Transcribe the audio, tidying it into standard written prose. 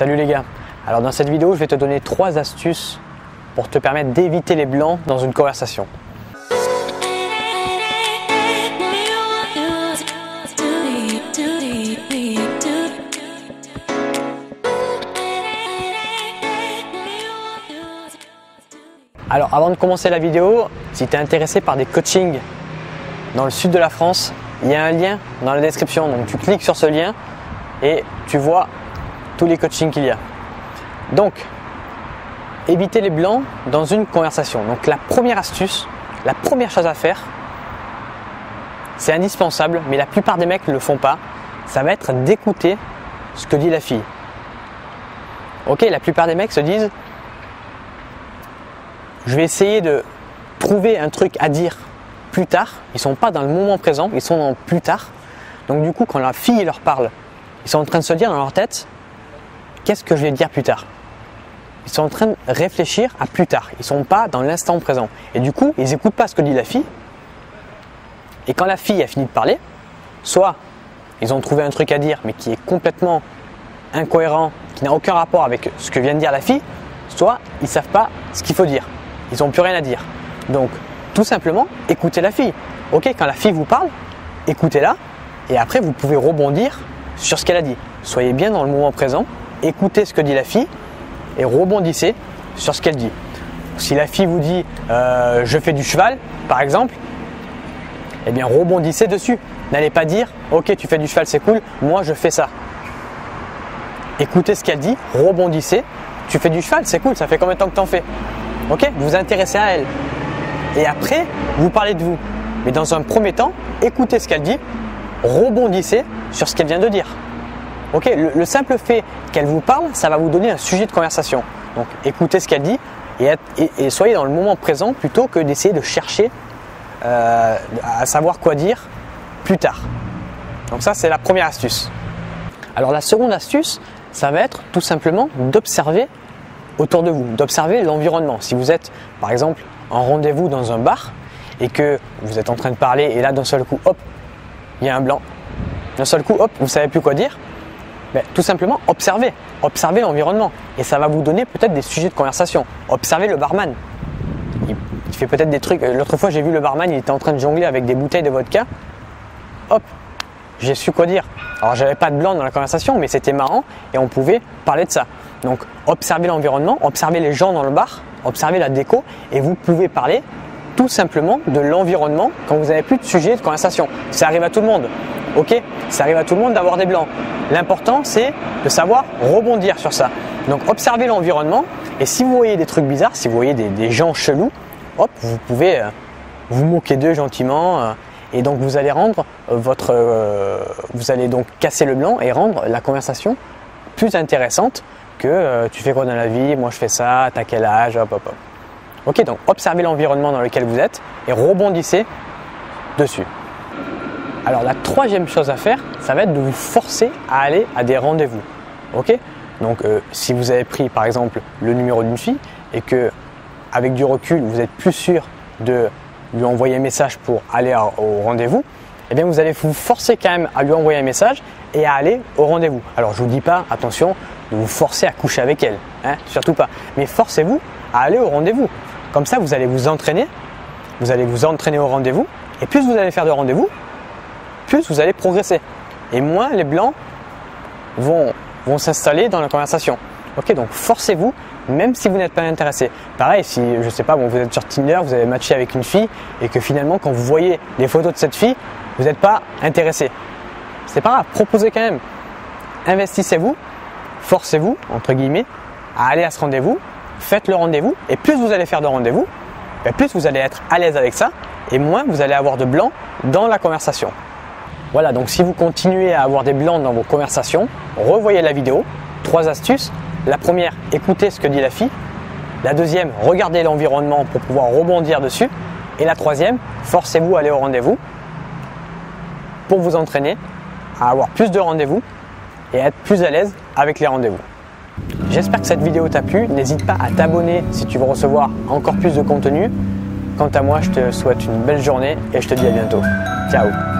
Salut les gars. Alors dans cette vidéo, je vais te donner 3 astuces pour te permettre d'éviter les blancs dans une conversation. Alors avant de commencer la vidéo, si tu es intéressé par des coachings dans le sud de la France, il y a un lien dans la description. Donc tu cliques sur ce lien et tu vois tous les coachings qu'il y a. Donc, éviter les blancs dans une conversation. Donc la première astuce, la première chose à faire, c'est indispensable, mais la plupart des mecs ne le font pas, ça va être d'écouter ce que dit la fille. Ok, la plupart des mecs se disent je vais essayer de trouver un truc à dire plus tard. Ils ne sont pas dans le moment présent, ils sont dans plus tard. Donc du coup, quand la fille leur parle, ils sont en train de se dire dans leur tête qu'est-ce que je vais dire plus tard. Ils sont en train de réfléchir à plus tard. Ils ne sont pas dans l'instant présent. Et du coup, ils n'écoutent pas ce que dit la fille. Et quand la fille a fini de parler, soit ils ont trouvé un truc à dire mais qui est complètement incohérent, qui n'a aucun rapport avec ce que vient de dire la fille, soit ils ne savent pas ce qu'il faut dire. Ils n'ont plus rien à dire. Donc, tout simplement, écoutez la fille. Ok, quand la fille vous parle, écoutez-la et après vous pouvez rebondir sur ce qu'elle a dit. Soyez bien dans le moment présent, écoutez ce que dit la fille et rebondissez sur ce qu'elle dit. Si la fille vous dit je fais du cheval par exemple, eh bien rebondissez dessus. N'allez pas dire ok tu fais du cheval c'est cool, moi je fais ça. Écoutez ce qu'elle dit, rebondissez. Tu fais du cheval c'est cool, ça fait combien de temps que tu en fais? Ok, vous vous intéressez à elle. Et après, vous parlez de vous. Mais dans un premier temps, écoutez ce qu'elle dit, rebondissez sur ce qu'elle vient de dire. Ok, le simple fait qu'elle vous parle, ça va vous donner un sujet de conversation. Donc écoutez ce qu'elle dit et soyez dans le moment présent plutôt que d'essayer de chercher à savoir quoi dire plus tard. Donc ça c'est la première astuce. Alors la seconde astuce, ça va être tout simplement d'observer autour de vous, d'observer l'environnement. Si vous êtes par exemple en rendez-vous dans un bar et que vous êtes en train de parler et là d'un seul coup, hop, il y a un blanc. D'un seul coup, hop, vous ne savez plus quoi dire. Ben, tout simplement, observez l'environnement et ça va vous donner peut-être des sujets de conversation. Observez le barman. Il fait peut-être des trucs. L'autre fois, j'ai vu le barman, il était en train de jongler avec des bouteilles de vodka. Hop, j'ai su quoi dire. Alors, j'avais pas de blanc dans la conversation, mais c'était marrant et on pouvait parler de ça. Donc, observez l'environnement, observez les gens dans le bar, observez la déco et vous pouvez parler tout simplement de l'environnement quand vous n'avez plus de sujet de conversation. Ça arrive à tout le monde. Ok, ça arrive à tout le monde d'avoir des blancs. L'important, c'est de savoir rebondir sur ça. Donc, observez l'environnement et si vous voyez des trucs bizarres, si vous voyez des gens chelous, hop, vous pouvez vous moquer d'eux gentiment et donc vous allez rendre vous allez donc casser le blanc et rendre la conversation plus intéressante que tu fais quoi dans la vie, moi je fais ça, t'as quel âge, hop hop hop. Ok, donc observez l'environnement dans lequel vous êtes et rebondissez dessus. Alors la troisième chose à faire, ça va être de vous forcer à aller à des rendez-vous. Ok, donc si vous avez pris par exemple le numéro d'une fille et que avec du recul vous êtes plus sûr de lui envoyer un message pour aller au rendez-vous, eh bien vous allez vous forcer quand même à lui envoyer un message et à aller au rendez-vous. Alors je vous dis pas, attention, de vous forcer à coucher avec elle, hein, surtout pas. Mais forcez-vous à aller au rendez-vous. Comme ça, vous allez vous entraîner au rendez-vous. Et plus vous allez faire de rendez-vous, plus vous allez progresser. Et moins les blancs vont s'installer dans la conversation. Ok, donc forcez-vous, même si vous n'êtes pas intéressé. Pareil, si je sais pas, vous êtes sur Tinder, vous avez matché avec une fille et que finalement, quand vous voyez les photos de cette fille, vous n'êtes pas intéressé. C'est pas grave, proposez quand même. Investissez-vous, forcez-vous, entre guillemets, à aller à ce rendez-vous, faites le rendez-vous et plus vous allez faire de rendez-vous, plus vous allez être à l'aise avec ça et moins vous allez avoir de blancs dans la conversation. Voilà, donc si vous continuez à avoir des blancs dans vos conversations, revoyez la vidéo. 3 astuces. La première, écoutez ce que dit la fille. La deuxième, regardez l'environnement pour pouvoir rebondir dessus. Et la troisième, forcez-vous à aller au rendez-vous pour vous entraîner à avoir plus de rendez-vous et à être plus à l'aise avec les rendez-vous. J'espère que cette vidéo t'a plu. N'hésite pas à t'abonner si tu veux recevoir encore plus de contenu. Quant à moi, je te souhaite une belle journée et je te dis à bientôt. Ciao!